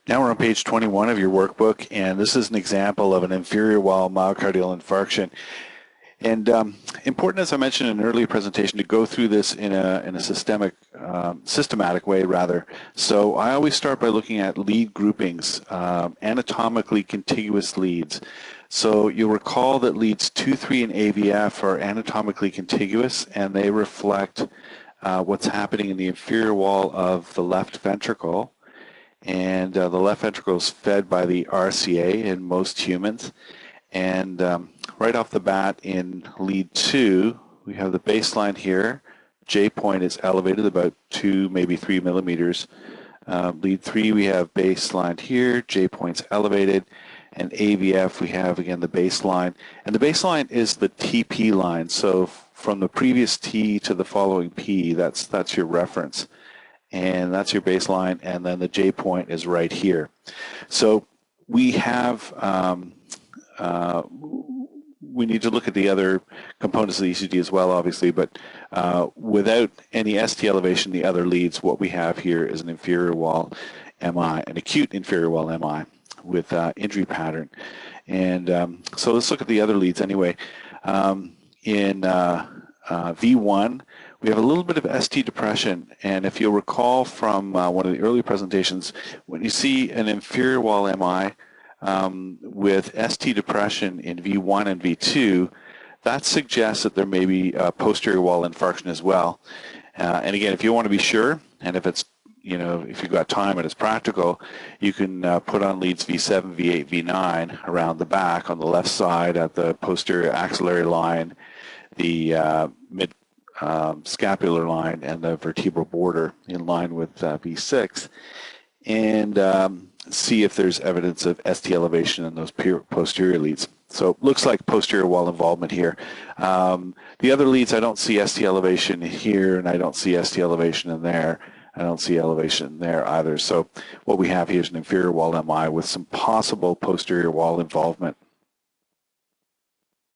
Now we're on page 21 of your workbook, and this is an example of an inferior wall myocardial infarction. And important, as I mentioned in an earlier presentation, to go through this in a systematic way, rather. So I always start by looking at lead groupings, anatomically contiguous leads. So you'll recall that leads 2, 3, and AVF are anatomically contiguous, and they reflect what's happening in the inferior wall of the left ventricle. And the left ventricle is fed by the RCA in most humans. And right off the bat in lead 2, we have the baseline here. J point is elevated about 2, maybe 3 millimeters. Lead 3, we have baseline here. J point's elevated. And AVF, we have, again, the baseline. And the baseline is the TP line. So from the previous T to the following P, that's your reference. And that's your baseline, and then the J point is right here. So we have, we need to look at the other components of the ECG as well, obviously, but without any ST elevation, the other leads, what we have here is an inferior wall MI, an acute inferior wall MI with injury pattern. And so let's look at the other leads anyway. In V1, we have a little bit of ST depression, and if you'll recall from one of the earlier presentations, when you see an inferior wall MI with ST depression in V1 and V2, that suggests that there may be a posterior wall infarction as well. And again, if you want to be sure, and if it's, you know, if you've got time and it's practical, you can put on leads V7, V8, V9 around the back on the left side at the posterior axillary line, the mid scapular line, and the vertebral border in line with V6, and see if there's evidence of ST elevation in those posterior leads. So it looks like posterior wall involvement here. The other leads, I don't see ST elevation here, and I don't see ST elevation in there. I don't see elevation there either. So what we have here is an inferior wall MI with some possible posterior wall involvement.